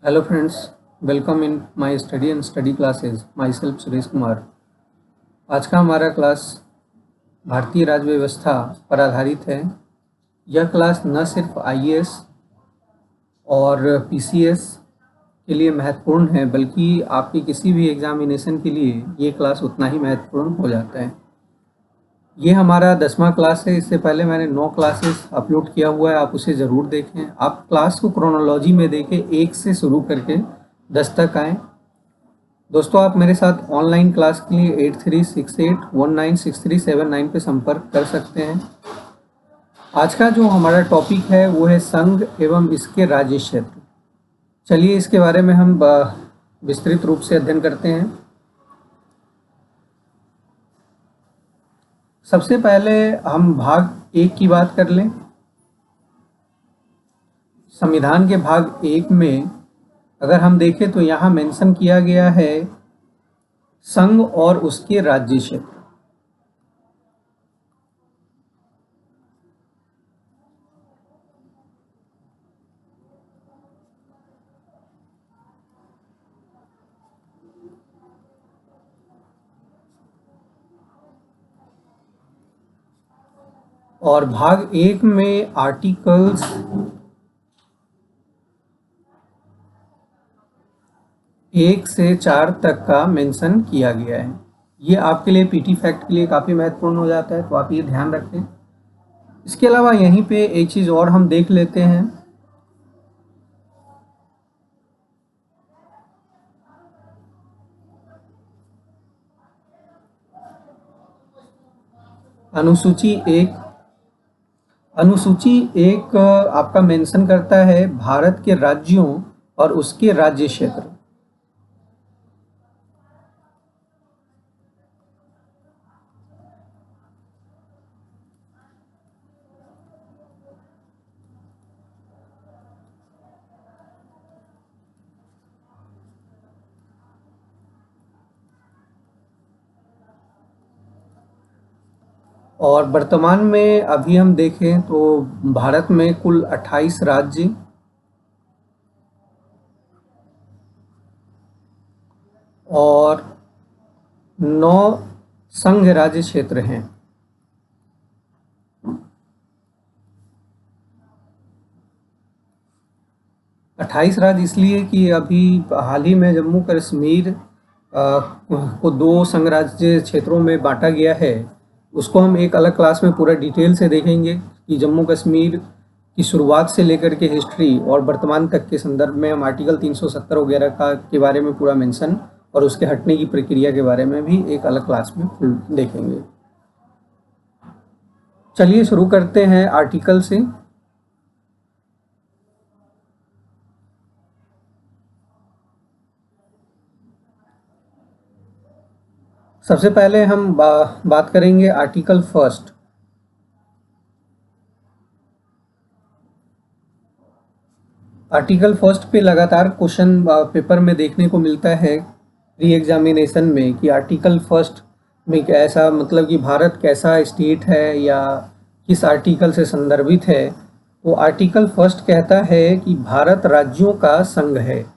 Hello friends, welcome in my study and study classes. Myself Suresh Kumar. आज का हमारा class भारतीय राज्य व्यवस्था पर आधारित है। यह क्लास न सिर्फ आईएएस और पीसीएस के लिए महत्वपूर्ण है, बल्कि आपके किसी भी एग्जामिनेशन के लिए ये क्लास उतना ही महत्वपूर्ण हो जाता है। ये हमारा 10वां क्लास है। इससे पहले मैंने 9 क्लासेस अपलोड किया हुआ है, आप उसे ज़रूर देखें। आप क्लास को क्रोनोलॉजी में देखें, 1 से शुरू करके 10 तक आएँ। दोस्तों, आप मेरे साथ ऑनलाइन क्लास के लिए 8368196379 पे संपर्क कर सकते हैं। आज का जो हमारा टॉपिक है वो है संघ एवं इसके राज्य क्षेत्र। चलिए इसके बारे में हम विस्तृत रूप से अध्ययन करते हैं। सबसे पहले हम भाग 1 की बात कर लें। संविधान के भाग 1 में अगर हम देखें तो यहाँ मेंशन किया गया है संघ और उसके राज्य क्षेत्र। और भाग 1 में आर्टिकल्स 1 से 4 तक का मेंशन किया गया है। ये आपके लिए पीटी फैक्ट के लिए काफ़ी महत्वपूर्ण हो जाता है, तो आप ये ध्यान रखें। इसके अलावा यहीं पे एक चीज़ और हम देख लेते हैं। अनुसूची 1 आपका मेंशन करता है भारत के राज्यों और उसके राज्य क्षेत्र। और वर्तमान में अभी हम देखें तो भारत में कुल 28 राज्य और 9 संघ राज्य क्षेत्र हैं। 28 राज्य इसलिए कि अभी हाल ही में जम्मू कश्मीर को 2 संघ राज्य क्षेत्रों में बांटा गया है। उसको हम एक अलग क्लास में पूरा डिटेल से देखेंगे कि जम्मू कश्मीर की शुरुआत से लेकर के हिस्ट्री और वर्तमान तक के संदर्भ में हम आर्टिकल 370 वगैरह का के बारे में पूरा मेंशन और उसके हटने की प्रक्रिया के बारे में भी एक अलग क्लास में देखेंगे। चलिए शुरू करते हैं आर्टिकल से। सबसे पहले हम बात करेंगे आर्टिकल फर्स्ट। आर्टिकल फर्स्ट पे लगातार क्वेश्चन पेपर में देखने को मिलता है री एग्जामिनेशन में कि आर्टिकल फर्स्ट में कैसा, मतलब कि भारत कैसा स्टेट है या किस आर्टिकल से संदर्भित है। तो आर्टिकल फर्स्ट कहता है कि भारत राज्यों का संघ है।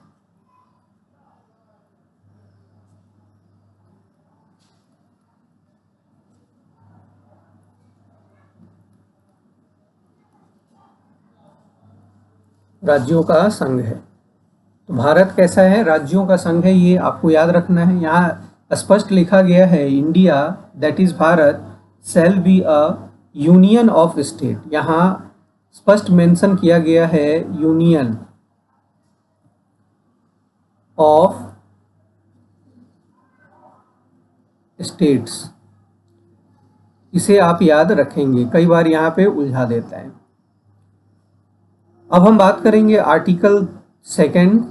राज्यों का संघ है। तो भारत कैसा है? राज्यों का संघ है, ये आपको याद रखना है। यहाँ स्पष्ट लिखा गया है India that is Bharat shall be a union of state. यहाँ स्पष्ट मेंशन किया गया है यूनियन ऑफ स्टेट्स। इसे आप याद रखेंगे, कई बार यहाँ पे उलझा देता है। अब हम बात करेंगे आर्टिकल सेकंड।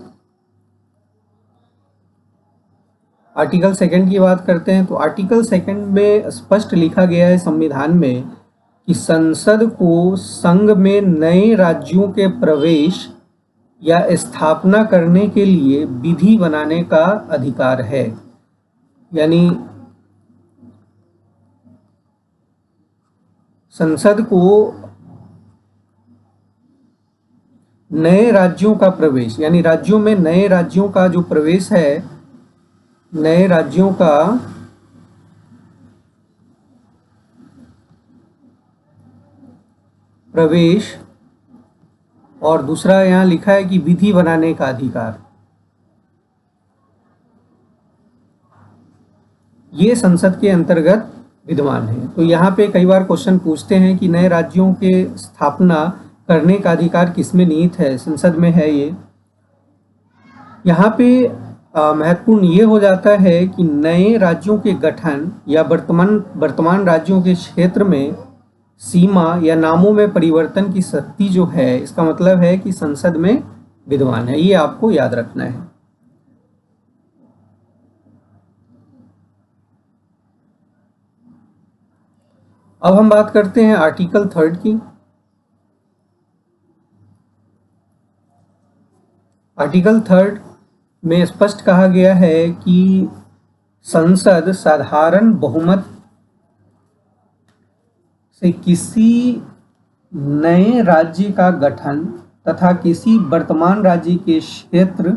आर्टिकल सेकंड की बात करते हैं तो आर्टिकल सेकंड में स्पष्ट लिखा गया है संविधान में कि संसद को संघ में नए राज्यों के प्रवेश या स्थापना करने के लिए विधि बनाने का अधिकार है। यानी संसद को नए राज्यों का प्रवेश, यानी राज्यों में नए राज्यों का जो प्रवेश है, नए राज्यों का प्रवेश, और दूसरा यहाँ लिखा है कि विधि बनाने का अधिकार, ये संसद के अंतर्गत विद्यमान है। तो यहाँ पे कई बार क्वेश्चन पूछते हैं कि नए राज्यों के स्थापना करने का अधिकार किसमें निहित है, संसद में है ये। यहाँ पे महत्वपूर्ण ये हो जाता है कि नए राज्यों के गठन या वर्तमान राज्यों के क्षेत्र में सीमा या नामों में परिवर्तन की शक्ति जो है, इसका मतलब है कि संसद में विद्यमान है, ये आपको याद रखना है। अब हम बात करते हैं आर्टिकल 3 की। आर्टिकल 3 में स्पष्ट कहा गया है कि संसद साधारण बहुमत से किसी नए राज्य का गठन तथा किसी वर्तमान राज्य के क्षेत्र,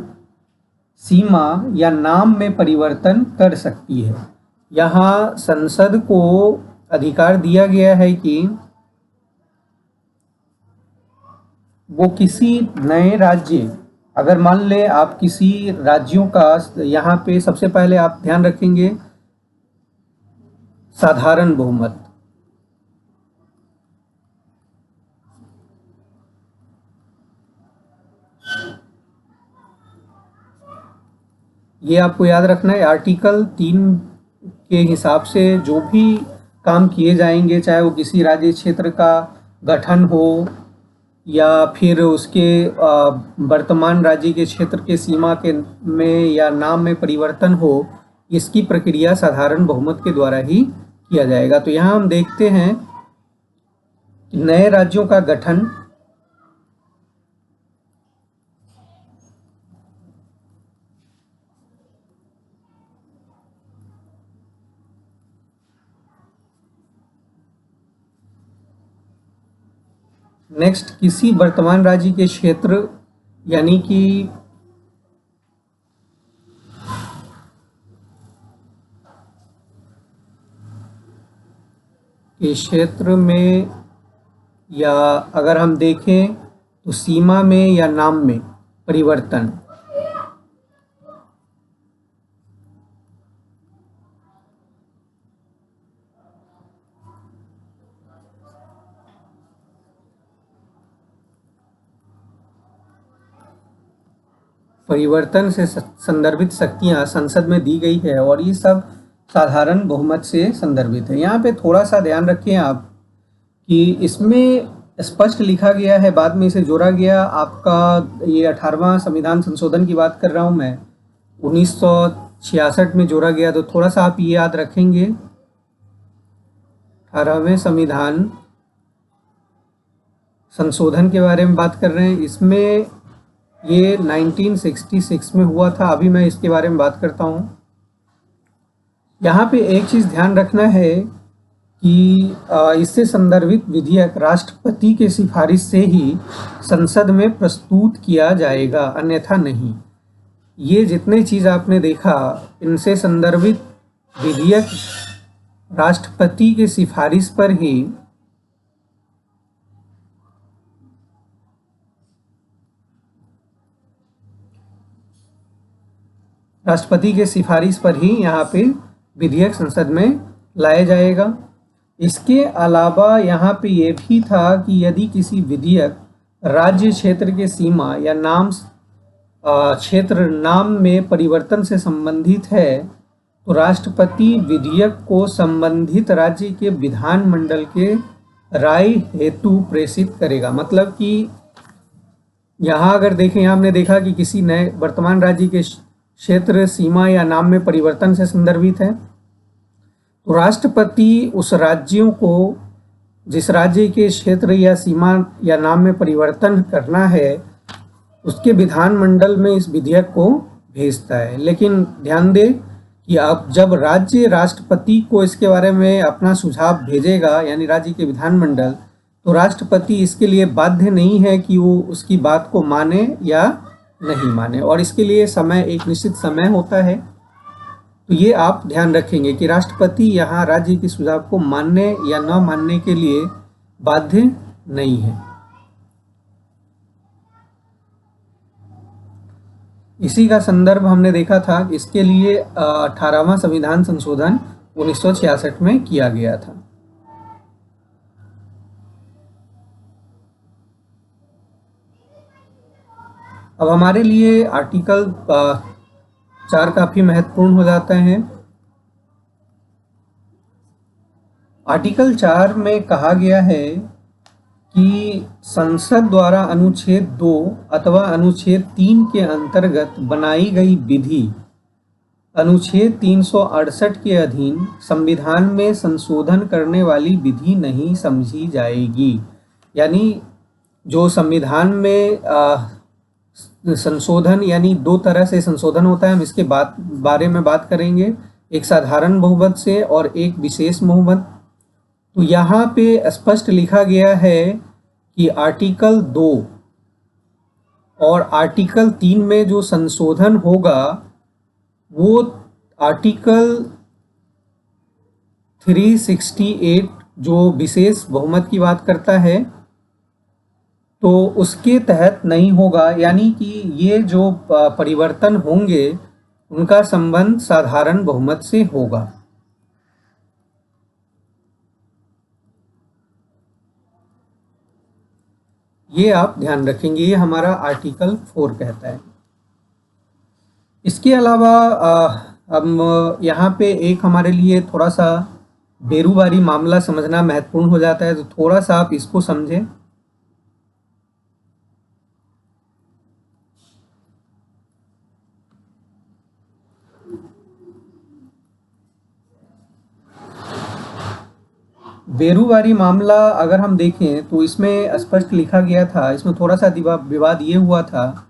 सीमा या नाम में परिवर्तन कर सकती है। यहाँ संसद को अधिकार दिया गया है कि वो किसी नए राज्य, अगर मान ले आप किसी राज्यों का, यहाँ पे सबसे पहले आप ध्यान रखेंगे साधारण बहुमत, ये आपको याद रखना है। आर्टिकल 3 के हिसाब से जो भी काम किए जाएंगे, चाहे वो किसी राज्य क्षेत्र का गठन हो या फिर उसके वर्तमान राज्य के क्षेत्र के सीमा के में या नाम में परिवर्तन हो, इसकी प्रक्रिया साधारण बहुमत के द्वारा ही किया जाएगा। तो यहाँ हम देखते हैं कि नए राज्यों का गठन नेक्स्ट, किसी वर्तमान राज्य के क्षेत्र, यानी कि क्षेत्र में, या अगर हम देखें तो सीमा में या नाम में परिवर्तन, परिवर्तन से संदर्भित शक्तियां संसद में दी गई है और ये सब साधारण बहुमत से संदर्भित है। यहाँ पे थोड़ा सा ध्यान रखें आप कि इसमें स्पष्ट लिखा गया है, बाद में इसे जोड़ा गया। आपका ये 18वां संविधान संशोधन की बात कर रहा हूँ मैं, 1966 में जोड़ा गया। तो थोड़ा सा आप ये याद रखेंगे, 18वें संविधान संशोधन के बारे में बात कर रहे हैं। इसमें ये 1966 में हुआ था। अभी मैं इसके बारे में बात करता हूँ। यहाँ पे एक चीज़ ध्यान रखना है कि इससे संदर्भित विधेयक राष्ट्रपति के सिफारिश से ही संसद में प्रस्तुत किया जाएगा, अन्यथा नहीं। ये जितने चीज़ आपने देखा, इनसे संदर्भित विधेयक राष्ट्रपति के सिफारिश पर ही यहाँ पे विधेयक संसद में लाया जाएगा। इसके अलावा यहाँ पे ये भी था कि यदि किसी विधेयक राज्य क्षेत्र के सीमा या नाम क्षेत्र नाम में परिवर्तन से संबंधित है, तो राष्ट्रपति विधेयक को संबंधित राज्य के विधानमंडल के राय हेतु प्रेषित करेगा। मतलब कि यहाँ अगर देखें, यहाँ हमने देखा कि किसी नए वर्तमान राज्य के क्षेत्र, सीमा या नाम में परिवर्तन से संदर्भित है, तो राष्ट्रपति उस राज्यों को, जिस राज्य के क्षेत्र या सीमा या नाम में परिवर्तन करना है, उसके विधानमंडल में इस विधेयक को भेजता है। लेकिन ध्यान दें कि अब जब राज्य राष्ट्रपति को इसके बारे में अपना सुझाव भेजेगा, यानी राज्य के विधानमंडल, तो राष्ट्रपति इसके लिए बाध्य नहीं है कि वो उसकी बात को माने या नहीं माने, और इसके लिए समय, एक निश्चित समय होता है। तो ये आप ध्यान रखेंगे कि राष्ट्रपति यहाँ राज्य के सुझाव को मानने या न मानने के लिए बाध्य नहीं है। इसी का संदर्भ हमने देखा था, इसके लिए 18वां संविधान संशोधन 1966 में किया गया था। अब हमारे लिए आर्टिकल 4 काफी महत्वपूर्ण हो जाता है। आर्टिकल 4 में कहा गया है कि संसद द्वारा अनुच्छेद 2 अथवा अनुच्छेद 3 के अंतर्गत बनाई गई विधि अनुच्छेद 368 के अधीन संविधान में संशोधन करने वाली विधि नहीं समझी जाएगी। यानी जो संविधान में संशोधन, यानी दो तरह से संशोधन होता है, हम इसके बारे में बात करेंगे, एक साधारण बहुमत से और एक विशेष बहुमत। तो यहाँ पे स्पष्ट लिखा गया है कि आर्टिकल 2 और आर्टिकल 3 में जो संशोधन होगा वो आर्टिकल 368 जो विशेष बहुमत की बात करता है तो उसके तहत नहीं होगा। यानी कि ये जो परिवर्तन होंगे उनका संबंध साधारण बहुमत से होगा। ये आप ध्यान रखेंगे, ये हमारा आर्टिकल 4 कहता है। इसके अलावा हम यहाँ पे एक हमारे लिए थोड़ा सा बेरोजगारी मामला समझना महत्वपूर्ण हो जाता है, तो थोड़ा सा आप इसको समझें। बेरोजगारी मामला अगर हम देखें तो इसमें स्पष्ट लिखा गया था, इसमें थोड़ा सा विवाद ये हुआ था,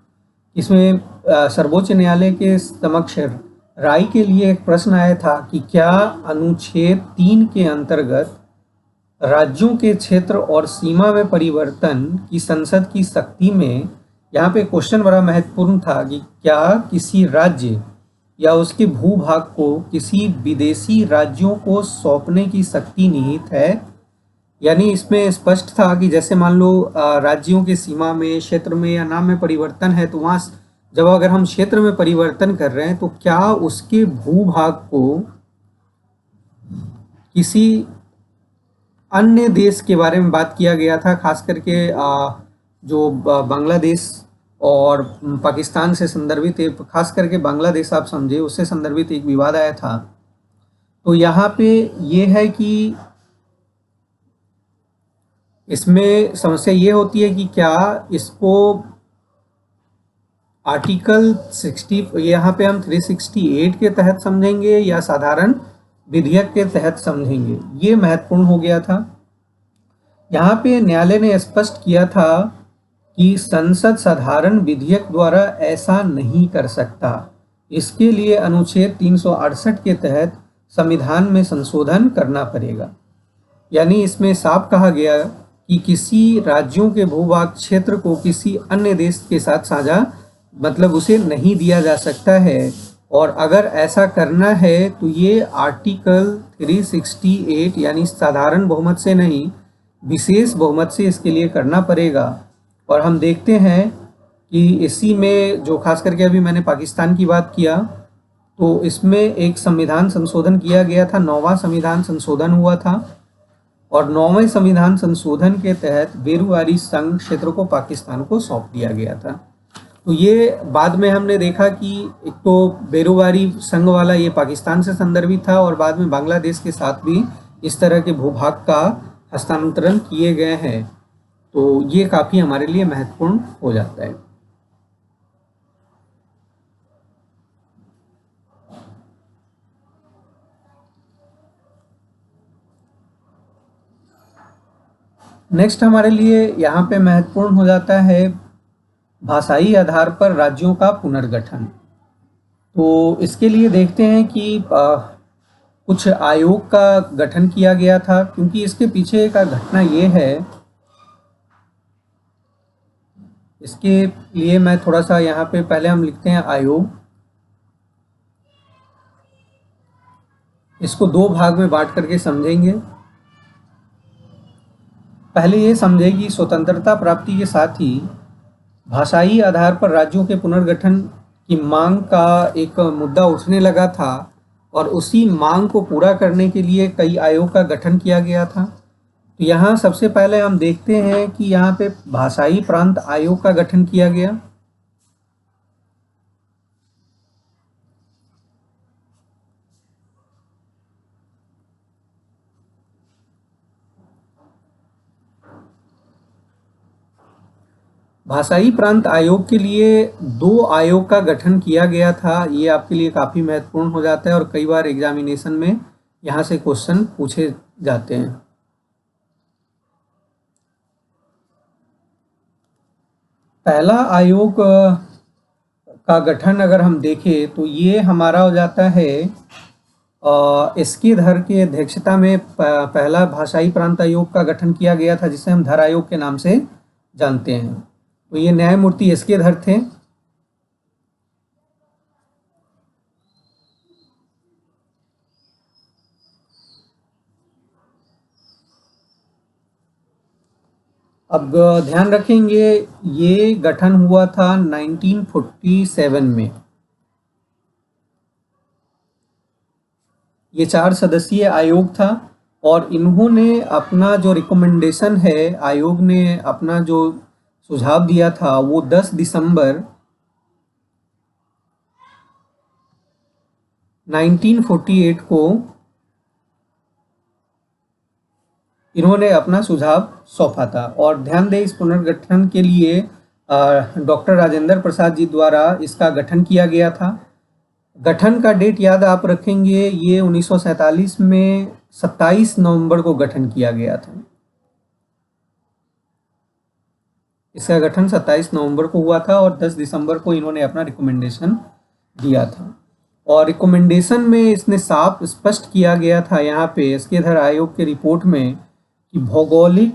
इसमें सर्वोच्च न्यायालय के समक्ष राय के लिए एक प्रश्न आया था कि क्या अनुच्छेद 3 के अंतर्गत राज्यों के क्षेत्र और सीमा में परिवर्तन की संसद की शक्ति में, यहाँ पे क्वेश्चन बड़ा महत्वपूर्ण था कि क्या किसी राज्य या उसके भूभाग को किसी विदेशी राज्यों को सौंपने की शक्ति निहित है। यानी इसमें स्पष्ट था कि जैसे मान लो राज्यों के सीमा में, क्षेत्र में या नाम में परिवर्तन है, तो वहाँ जब अगर हम क्षेत्र में परिवर्तन कर रहे हैं तो क्या उसके भूभाग को किसी अन्य देश के बारे में बात किया गया था, खास करके जो बांग्लादेश और पाकिस्तान से संदर्भित, खास करके बांग्लादेश आप समझे, उससे संदर्भित एक विवाद आया था। तो यहाँ पे ये है कि इसमें समस्या ये होती है कि क्या इसको आर्टिकल 60, यहाँ पे हम 368 के तहत समझेंगे या साधारण विधेयक के तहत समझेंगे, ये महत्वपूर्ण हो गया था। यहाँ पे न्यायालय ने स्पष्ट किया था कि संसद साधारण विधेयक द्वारा ऐसा नहीं कर सकता, इसके लिए अनुच्छेद 368 के तहत संविधान में संशोधन करना पड़ेगा। यानी इसमें साफ कहा गया कि किसी राज्यों के भूभाग क्षेत्र को किसी अन्य देश के साथ साझा, मतलब उसे नहीं दिया जा सकता है, और अगर ऐसा करना है तो ये आर्टिकल 368 यानी साधारण बहुमत से नहीं, विशेष बहुमत से इसके लिए करना पड़ेगा। और हम देखते हैं कि इसी में जो खास करके अभी मैंने पाकिस्तान की बात किया, तो इसमें एक संविधान संशोधन किया गया था, 9वां संविधान संशोधन हुआ था, और 9वें संविधान संशोधन के तहत बेरुआरी संघ क्षेत्र को पाकिस्तान को सौंप दिया गया था। तो ये बाद में हमने देखा कि एक तो बेरुआरी संघ वाला ये पाकिस्तान से संदर्भित था, और बाद में बांग्लादेश के साथ भी इस तरह के भूभाग का हस्तांतरण किए गए हैं। तो ये काफ़ी हमारे लिए महत्वपूर्ण हो जाता है। नेक्स्ट हमारे लिए यहाँ पे महत्वपूर्ण हो जाता है भाषाई आधार पर राज्यों का पुनर्गठन। तो इसके लिए देखते हैं कि कुछ आयोग का गठन किया गया था, क्योंकि इसके पीछे का घटना ये है इसके लिए मैं थोड़ा सा यहाँ पे पहले हम लिखते हैं आयोग। इसको दो भाग में बांट करके समझेंगे। पहले ये समझे कि स्वतंत्रता प्राप्ति के साथ ही भाषाई आधार पर राज्यों के पुनर्गठन की मांग का एक मुद्दा उठने लगा था और उसी मांग को पूरा करने के लिए कई आयोग का गठन किया गया था। तो यहाँ सबसे पहले हम देखते हैं कि यहाँ पे भाषाई प्रांत आयोग का गठन किया गया। भाषाई प्रांत आयोग के लिए दो आयोग का गठन किया गया था। ये आपके लिए काफ़ी महत्वपूर्ण हो जाता है और कई बार एग्जामिनेशन में यहाँ से क्वेश्चन पूछे जाते हैं। पहला आयोग का गठन अगर हम देखें तो ये हमारा हो जाता है एस.के. धर की अध्यक्षता में पहला भाषाई प्रांत आयोग का गठन किया गया था, जिसे हम धर आयोग के नाम से जानते हैं। तो ये न्यायमूर्ति एस.के. धर थे। अब ध्यान रखेंगे ये गठन हुआ था 1947 में। ये 4 सदस्यीय आयोग था और इन्होंने अपना जो रिकमेंडेशन है, आयोग ने अपना जो सुझाव दिया था वो 10 दिसंबर 1948 को इन्होंने अपना सुझाव सौंपा था। और ध्यान दें इस पुनर्गठन के लिए डॉक्टर राजेंद्र प्रसाद जी द्वारा इसका गठन किया गया था। गठन का डेट याद आप रखेंगे, ये 1947 में 27 नवंबर को गठन किया गया था। इसका गठन 27 नवंबर को हुआ था और 10 दिसंबर को इन्होंने अपना रिकमेंडेशन दिया था। और रिकमेंडेशन में इसने साफ स्पष्ट किया गया था यहाँ पे एस.के. धर आयोग के रिपोर्ट में कि भौगोलिक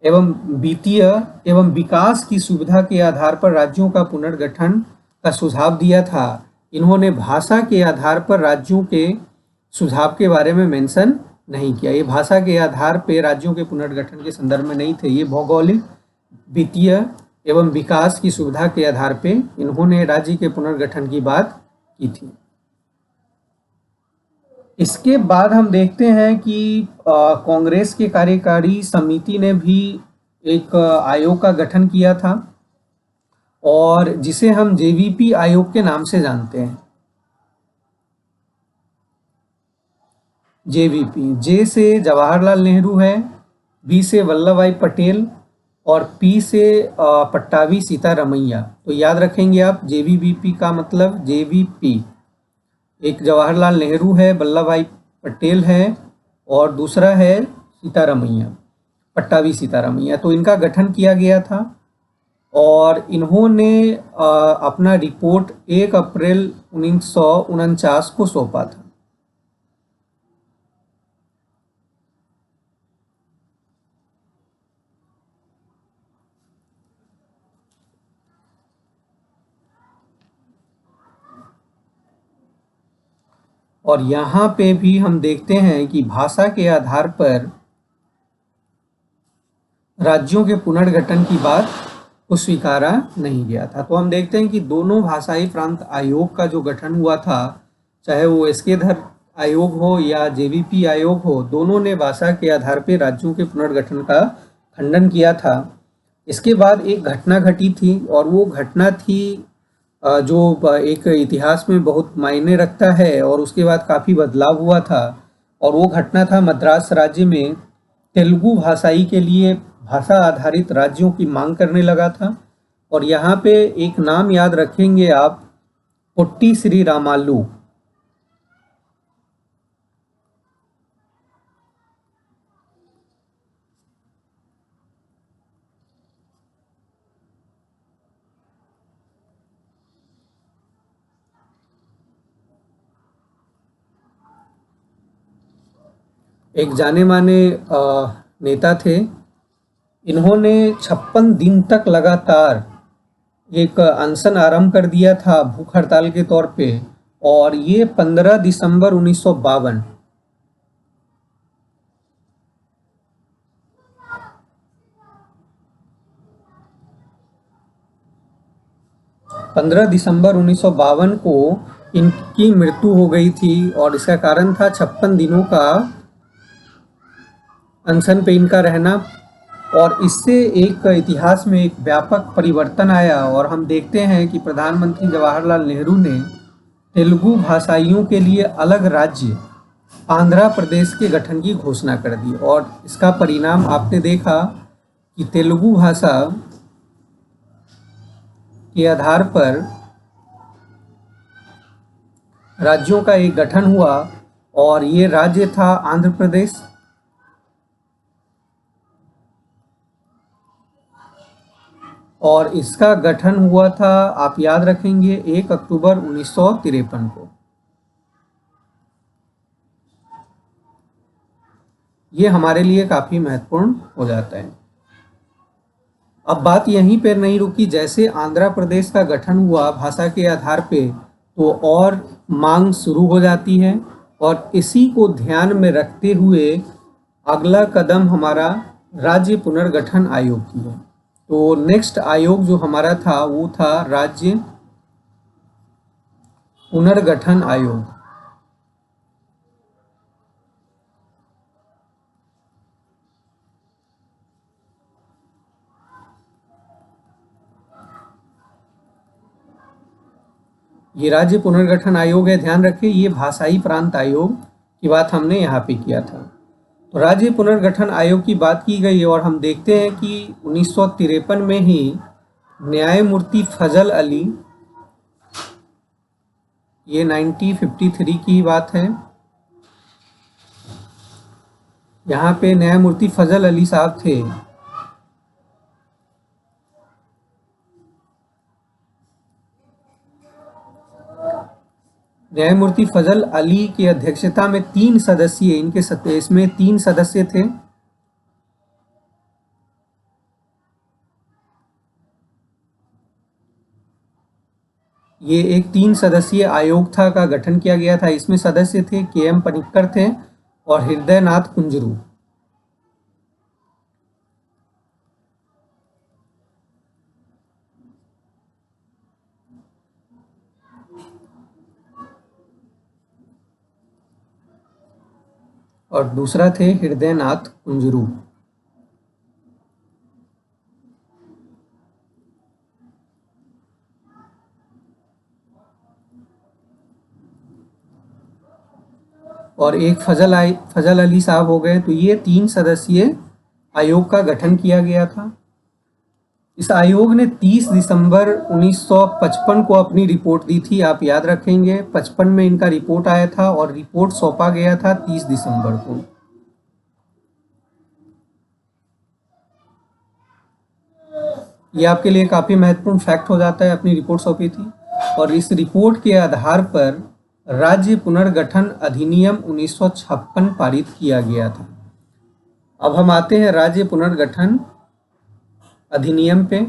एवं वित्तीय एवं विकास की सुविधा के आधार पर राज्यों का पुनर्गठन का सुझाव दिया था। इन्होंने भाषा के आधार पर राज्यों के सुझाव के बारे में मेंशन नहीं किया। ये भाषा के आधार पर राज्यों के पुनर्गठन के संदर्भ में नहीं थे, ये भौगोलिक वित्तीय एवं विकास की सुविधा के आधार पर इन्होंने राज्य के पुनर्गठन की बात की थी। इसके बाद हम देखते हैं कि कांग्रेस के कार्यकारी समिति ने भी एक आयोग का गठन किया था और जिसे हम जेवीपी आयोग के नाम से जानते हैं। जेवीपी, जे से जवाहरलाल नेहरू है, बी से वल्लभ भाई पटेल और पी से पट्टाभी सीतारमैया। तो याद रखेंगे आप जेवीपी का मतलब जेवीपी, एक जवाहरलाल नेहरू है, वल्लभ भाई पटेल है और दूसरा है सीतारमैया, पट्टाभी सीतारमैया। तो इनका गठन किया गया था और इन्होंने अपना रिपोर्ट 1 अप्रैल 1949 को सौंपा था। और यहाँ पे भी हम देखते हैं कि भाषा के आधार पर राज्यों के पुनर्गठन की बात को स्वीकारा नहीं गया था। तो हम देखते हैं कि दोनों भाषाई प्रांत आयोग का जो गठन हुआ था, चाहे वो एस.के. धर आयोग हो या जेवीपी आयोग हो, दोनों ने भाषा के आधार पर राज्यों के पुनर्गठन का खंडन किया था। इसके बाद एक घटना घटी थी और वो घटना थी जो एक इतिहास में बहुत मायने रखता है और उसके बाद काफ़ी बदलाव हुआ था। और वो घटना था मद्रास राज्य में तेलुगु भाषाई के लिए भाषा आधारित राज्यों की मांग करने लगा था। और यहाँ पे एक नाम याद रखेंगे आप, पोट्टी श्री रामालू। एक जाने माने नेता थे। इन्होंने 56 दिन तक लगातार एक अनशन आरंभ कर दिया था भूख हड़ताल के तौर पे, और ये 15 दिसंबर 1952 15 दिसंबर 1952 को इनकी मृत्यु हो गई थी, और इसका कारण था 56 दिनों का अनशन पे इनका रहना। और इससे एक इतिहास में एक व्यापक परिवर्तन आया, और हम देखते हैं कि प्रधानमंत्री जवाहरलाल नेहरू ने तेलुगु भाषाइयों के लिए अलग राज्य आंध्र प्रदेश के गठन की घोषणा कर दी। और इसका परिणाम आपने देखा कि तेलुगु भाषा के आधार पर राज्यों का एक गठन हुआ, और ये राज्य था आंध्र प्रदेश। और इसका गठन हुआ था, आप याद रखेंगे, 1 अक्टूबर 1953 को। ये हमारे लिए काफ़ी महत्वपूर्ण हो जाता है। अब बात यहीं पर नहीं रुकी, जैसे आंध्र प्रदेश का गठन हुआ भाषा के आधार पे, तो और मांग शुरू हो जाती है, और इसी को ध्यान में रखते हुए अगला कदम हमारा राज्य पुनर्गठन आयोग की है। तो नेक्स्ट आयोग जो हमारा था वो था राज्य पुनर्गठन आयोग। ये राज्य पुनर्गठन आयोग है, ध्यान रखिए, ये भाषाई प्रांत आयोग की बात हमने यहाँ पे किया था। तो राज्य पुनर्गठन आयोग की बात की गई है, और हम देखते हैं कि 1953 में ही न्यायमूर्ति फजल अली, ये 1953 की बात है, यहाँ पे न्यायमूर्ति फजल अली साहब थे। न्यायमूर्ति फजल अली की अध्यक्षता में 3 सदस्यीय इनके इसमें 3 सदस्य थे। ये एक 3 सदस्यीय आयोग था का गठन किया गया था। इसमें सदस्य थे के.एम. पनिक्कर थे और हृदयनाथ कुंजरू। और दूसरा थे हृदयनाथ कुंजरू। और एक फजल अली साहब हो गए। तो ये 3 सदस्यीय आयोग का गठन किया गया था। इस आयोग ने 30 दिसंबर 1955 को अपनी रिपोर्ट दी थी, आप याद रखेंगे। 55 में इनका रिपोर्ट आया था और रिपोर्ट सौंपा गया था 30 दिसंबर को। ये आपके लिए काफ़ी महत्वपूर्ण फैक्ट हो जाता है, अपनी रिपोर्ट सौंपी थी। और इस रिपोर्ट के आधार पर राज्य पुनर्गठन अधिनियम 1956 पारित किया गया था। अब हम आते हैं राज्य पुनर्गठन अधिनियम पे।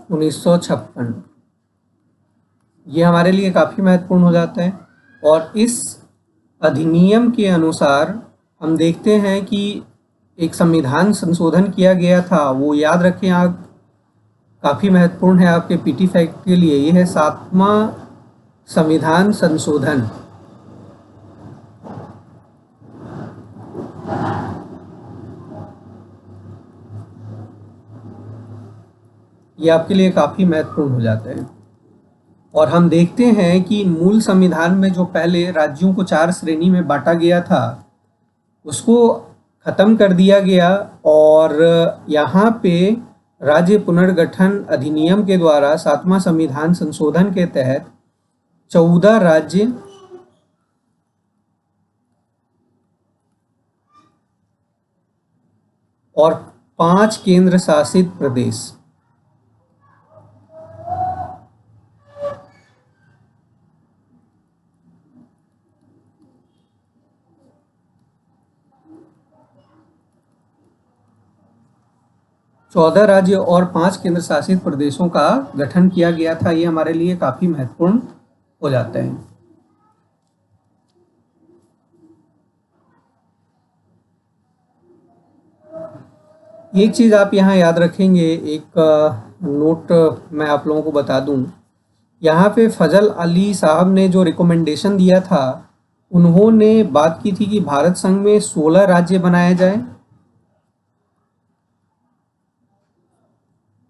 उन्नीस सौ छप्पन, ये हमारे लिए काफ़ी महत्वपूर्ण हो जाता है। और इस अधिनियम के अनुसार हम देखते हैं कि एक संविधान संशोधन किया गया था, वो याद रखें आप, काफ़ी महत्वपूर्ण है आपके पीटी फैक्ट के लिए। ये है 7वां संविधान संशोधन। ये आपके लिए काफ़ी महत्वपूर्ण हो जाता है। और हम देखते हैं कि मूल संविधान में जो पहले राज्यों को 4 श्रेणी में बांटा गया था, उसको ख़त्म कर दिया गया। और यहाँ पे राज्य पुनर्गठन अधिनियम के द्वारा 7वां संविधान संशोधन के तहत 14 राज्य और 5 केंद्र शासित प्रदेश। चौदह राज्य और 5 केंद्र शासित प्रदेशों का गठन किया गया था। ये हमारे लिए काफी महत्वपूर्ण हो जाता है। एक चीज आप यहाँ याद रखेंगे, एक नोट मैं आप लोगों को बता दूं, यहाँ पे फजल अली साहब ने जो रिकमेंडेशन दिया था, उन्होंने बात की थी कि भारत संघ में 16 राज्य बनाए जाए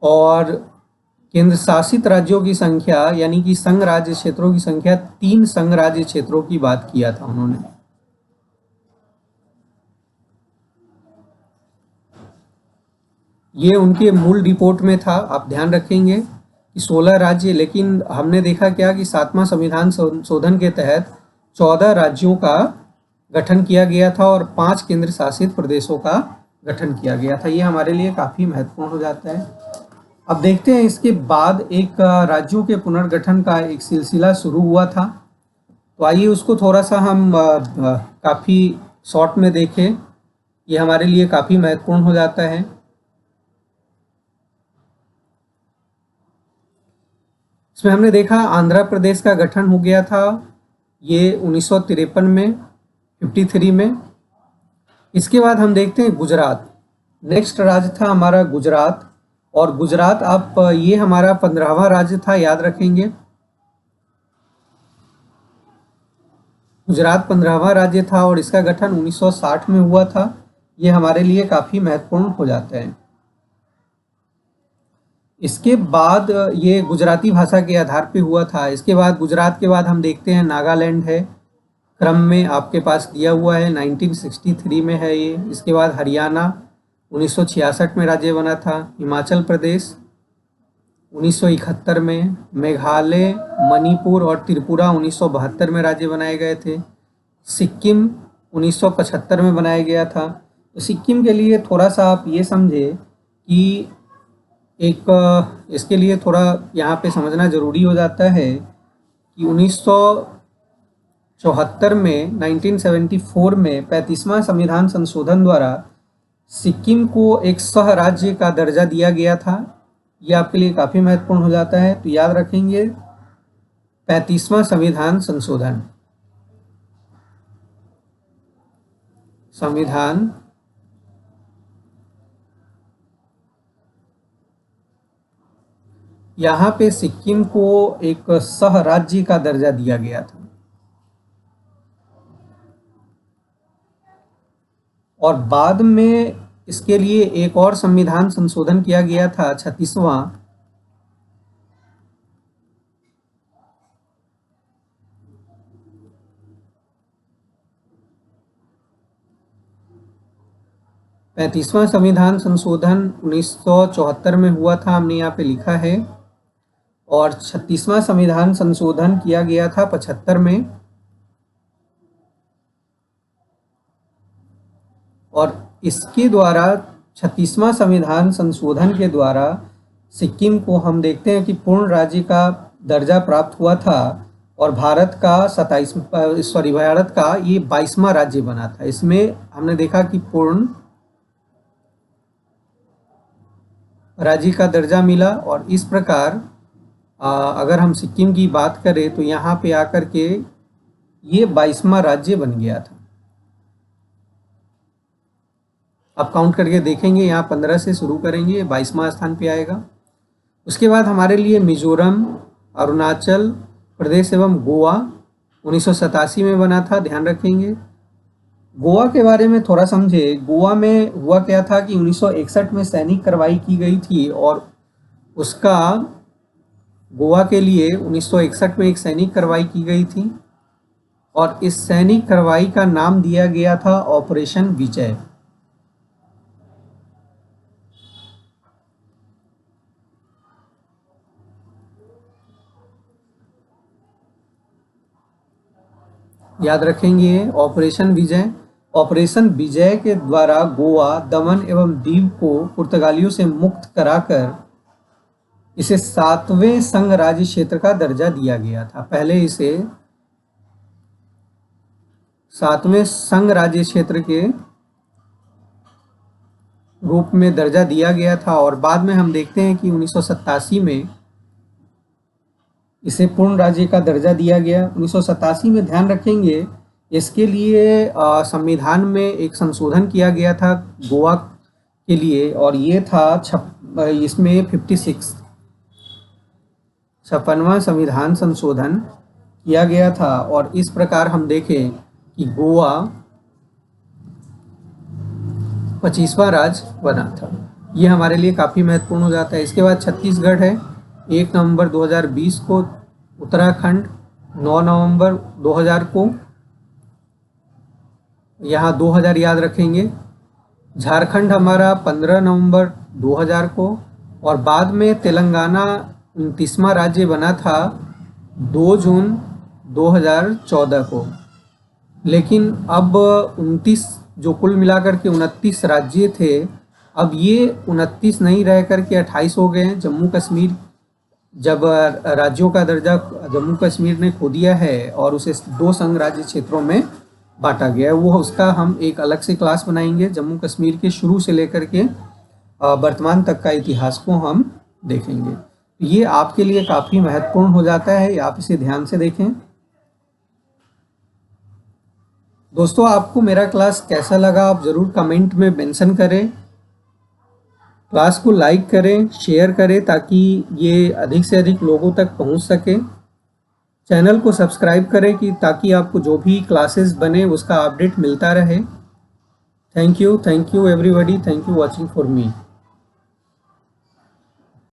और केंद्र शासित राज्यों की संख्या यानी कि संघ राज्य क्षेत्रों की संख्या 3 संघ राज्य क्षेत्रों की बात किया था उन्होंने। ये उनके मूल रिपोर्ट में था। आप ध्यान रखेंगे कि 16 राज्य, लेकिन हमने देखा क्या कि 7वां संविधान संशोधन के तहत 14 राज्यों का गठन किया गया था और 5 केंद्र शासित प्रदेशों का गठन किया गया था। ये हमारे लिए काफ़ी महत्वपूर्ण हो जाता है। अब देखते हैं इसके बाद एक राज्यों के पुनर्गठन का एक सिलसिला शुरू हुआ था। तो आइए उसको थोड़ा सा हम काफ़ी शॉर्ट में देखें। ये हमारे लिए काफ़ी महत्वपूर्ण हो जाता है। इसमें हमने देखा आंध्र प्रदेश का गठन हो गया था, ये 1953 में, 53 में। इसके बाद हम देखते हैं गुजरात। नेक्स्ट राज्य था हमारा गुजरात, और गुजरात आप ये हमारा 15वां राज्य था, याद रखेंगे। गुजरात 15वां राज्य था और इसका गठन 1960 में हुआ था। ये हमारे लिए काफ़ी महत्वपूर्ण हो जाता है। इसके बाद ये गुजराती भाषा के आधार पे हुआ था। इसके बाद गुजरात के बाद हम देखते हैं नागालैंड है, क्रम में आपके पास दिया हुआ है, 1963 में है ये। इसके बाद हरियाणा 1966 में राज्य बना था, हिमाचल प्रदेश 1971 में, मेघालय, मणिपुर और त्रिपुरा 1972 में राज्य बनाए गए थे, सिक्किम 1975 में बनाया गया था। तो सिक्किम के लिए थोड़ा सा आप ये समझे कि इसके लिए थोड़ा यहाँ पे समझना ज़रूरी हो जाता है कि 1974 में 1974 में 35वां संविधान संशोधन द्वारा सिक्किम को एक सह राज्य का दर्जा दिया गया था। ये आपके लिए काफ़ी महत्वपूर्ण हो जाता है, तो याद रखेंगे 35वां संविधान संशोधन। यहाँ पे सिक्किम को एक सह राज्य का दर्जा दिया गया था। और बाद में इसके लिए एक और संविधान संशोधन किया गया था, 36वां। पैंतीसवां संविधान संशोधन 1974 में हुआ था, हमने यहाँ पे लिखा है। और 36वां संविधान संशोधन किया गया था 75 में। और इसके द्वारा 36वां संविधान संशोधन के द्वारा सिक्किम को हम देखते हैं कि पूर्ण राज्य का दर्जा प्राप्त हुआ था और भारत का भारत का ये 22वां राज्य बना था। इसमें हमने देखा कि पूर्ण राज्य का दर्जा मिला और इस प्रकार अगर हम सिक्किम की बात करें तो यहाँ पे आकर के ये 22वां राज्य बन गया था। आप काउंट करके देखेंगे, यहाँ 15 से शुरू करेंगे, 22वां स्थान पे आएगा। उसके बाद हमारे लिए मिजोरम, अरुणाचल प्रदेश एवं गोवा 1987 में बना था, ध्यान रखेंगे। गोवा के बारे में थोड़ा समझे। गोवा में हुआ क्या था कि 1961 में सैनिक कार्रवाई की गई थी और उसका गोवा के लिए 1961 में एक सैनिक कार्रवाई की गई थी और इस सैनिक कार्रवाई का नाम दिया गया था ऑपरेशन विजय। याद रखेंगे ऑपरेशन विजय। ऑपरेशन विजय के द्वारा गोवा, दमन एवं दीव को पुर्तगालियों से मुक्त कराकर इसे 7वें संघ राज्य क्षेत्र का दर्जा दिया गया था। पहले इसे 7वें संघ राज्य क्षेत्र के रूप में दर्जा दिया गया था और बाद में हम देखते हैं कि 1987 में इसे पूर्ण राज्य का दर्जा दिया गया। 1987 में ध्यान रखेंगे, इसके लिए संविधान में एक संशोधन किया गया था गोवा के लिए और ये था इसमें 56वां संविधान संशोधन किया गया था और इस प्रकार हम देखें कि गोवा 25वां राज्य बना था। ये हमारे लिए काफ़ी महत्वपूर्ण हो जाता है। इसके बाद छत्तीसगढ़ है 1 नवंबर 2020 को, उत्तराखंड 9 नवंबर 2000 को, यहाँ 2000 याद रखेंगे। झारखंड हमारा 15 नवंबर 2000 को और बाद में तेलंगाना 29वां राज्य बना था 2 जून 2014 को। लेकिन अब 29 जो कुल मिलाकर के 29 राज्य थे, अब ये 29 नहीं रह कर के 28 हो गए हैं। जम्मू कश्मीर जब राज्यों का दर्जा जम्मू कश्मीर ने खो दिया है और उसे 2 संघ राज्य क्षेत्रों में बांटा गया है, वो उसका हम एक अलग से क्लास बनाएंगे। जम्मू कश्मीर के शुरू से लेकर के वर्तमान तक का इतिहास को हम देखेंगे। ये आपके लिए काफ़ी महत्वपूर्ण हो जाता है, आप इसे ध्यान से देखें। दोस्तों, आपको मेरा क्लास कैसा लगा आप ज़रूर कमेंट में मेंशन करें। क्लास को लाइक करें, शेयर करें ताकि ये अधिक से अधिक लोगों तक पहुंच सके। चैनल को सब्सक्राइब करें कि ताकि आपको जो भी क्लासेस बने उसका अपडेट मिलता रहे। Thank you everybody, thank you watching for me.